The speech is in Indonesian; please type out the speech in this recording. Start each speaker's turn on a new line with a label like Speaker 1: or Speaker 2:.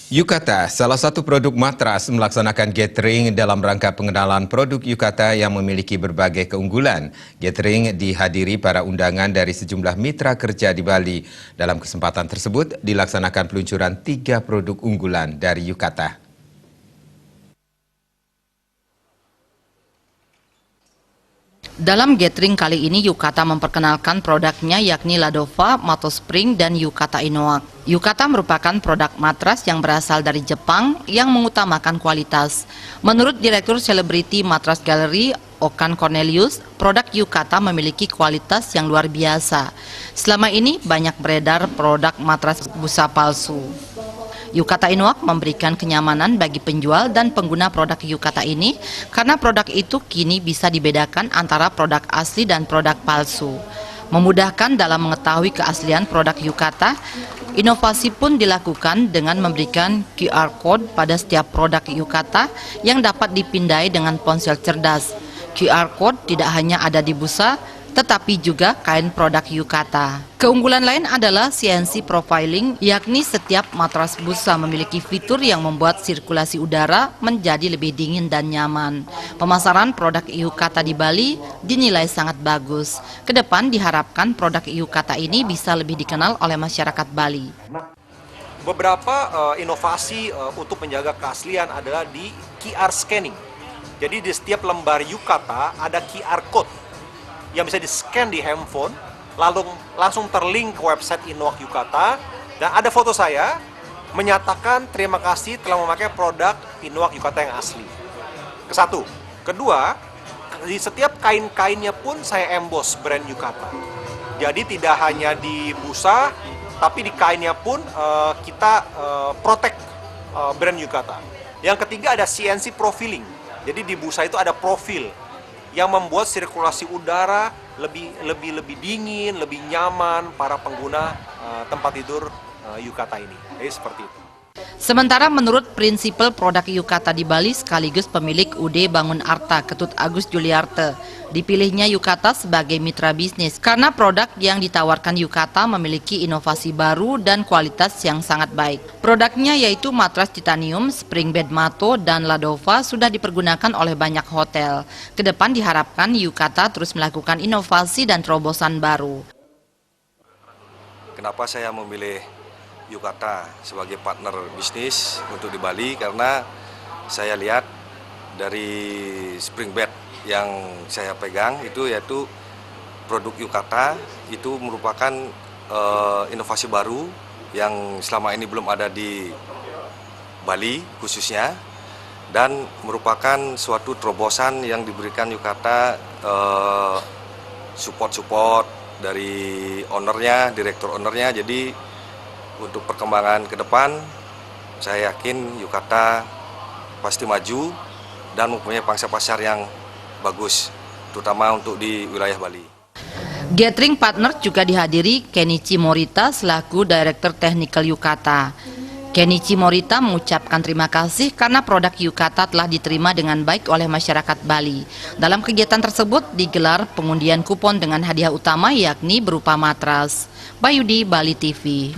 Speaker 1: Yukata, salah satu produk matras, melaksanakan gathering dalam rangka pengenalan produk Yukata yang memiliki berbagai keunggulan. Gathering dihadiri para undangan dari sejumlah mitra kerja di Bali. Dalam kesempatan tersebut, dilaksanakan peluncuran 3 produk unggulan dari Yukata.
Speaker 2: Dalam gathering kali ini, Yukata memperkenalkan produknya yakni Ladova, Mato Spring, dan Yukata Inoak. Yukata merupakan produk matras yang berasal dari Jepang yang mengutamakan kualitas. Menurut Direktur Selebriti Matras Gallery, Okan Cornelius, produk Yukata memiliki kualitas yang luar biasa. Selama ini banyak beredar produk matras busa palsu. Yukata Inoak memberikan kenyamanan bagi penjual dan pengguna produk Yukata ini karena produk itu kini bisa dibedakan antara produk asli dan produk palsu. Memudahkan dalam mengetahui keaslian produk Yukata, inovasi pun dilakukan dengan memberikan QR Code pada setiap produk Yukata yang dapat dipindai dengan ponsel cerdas. QR Code tidak hanya ada di busa, tetapi juga kain produk Yukata. Keunggulan lain adalah CNC profiling, yakni setiap matras busa memiliki fitur yang membuat sirkulasi udara menjadi lebih dingin dan nyaman. Pemasaran produk Yukata di Bali dinilai sangat bagus. Kedepan diharapkan produk Yukata ini bisa lebih dikenal oleh masyarakat Bali.
Speaker 3: Beberapa inovasi untuk menjaga keaslian adalah di QR scanning. Jadi di setiap lembar Yukata ada QR code yang bisa di-scan di handphone, lalu langsung terlink ke website Inoak Yukata, dan ada foto saya menyatakan terima kasih telah memakai produk Inoak Yukata yang asli. Kesatu. Kedua, di setiap kain-kainnya pun saya emboss brand Yukata. Jadi tidak hanya di busa, tapi di kainnya pun kita protect brand Yukata. Yang ketiga ada CNC profiling. Jadi di busa itu ada profil yang membuat sirkulasi udara lebih dingin, lebih nyaman para pengguna tempat tidur Yukata ini. Jadi seperti itu.
Speaker 2: Sementara menurut prinsipal produk Yukata di Bali sekaligus pemilik UD Bangun Arta, Ketut Agus Juliarte, dipilihnya Yukata sebagai mitra bisnis karena produk yang ditawarkan Yukata memiliki inovasi baru dan kualitas yang sangat baik. Produknya yaitu matras titanium, spring bed Mato, dan Ladova sudah dipergunakan oleh banyak hotel. Kedepan diharapkan Yukata terus melakukan inovasi dan terobosan baru.
Speaker 4: Kenapa saya memilih Yukata sebagai partner bisnis untuk di Bali? Karena saya lihat dari spring bed yang saya pegang itu yaitu produk Yukata itu merupakan inovasi baru yang selama ini belum ada di Bali khususnya, dan merupakan suatu terobosan yang diberikan Yukata, support dari ownernya, direktur ownernya. Jadi untuk perkembangan ke depan, saya yakin Yukata pasti maju dan mempunyai pangsa pasar yang bagus, terutama untuk di wilayah Bali.
Speaker 2: Gathering partner juga dihadiri Kenichi Morita selaku Direktur Teknikal Yukata. Kenichi Morita mengucapkan terima kasih karena produk Yukata telah diterima dengan baik oleh masyarakat Bali. Dalam kegiatan tersebut digelar pengundian kupon dengan hadiah utama yakni berupa matras. Bayudi, Bali TV.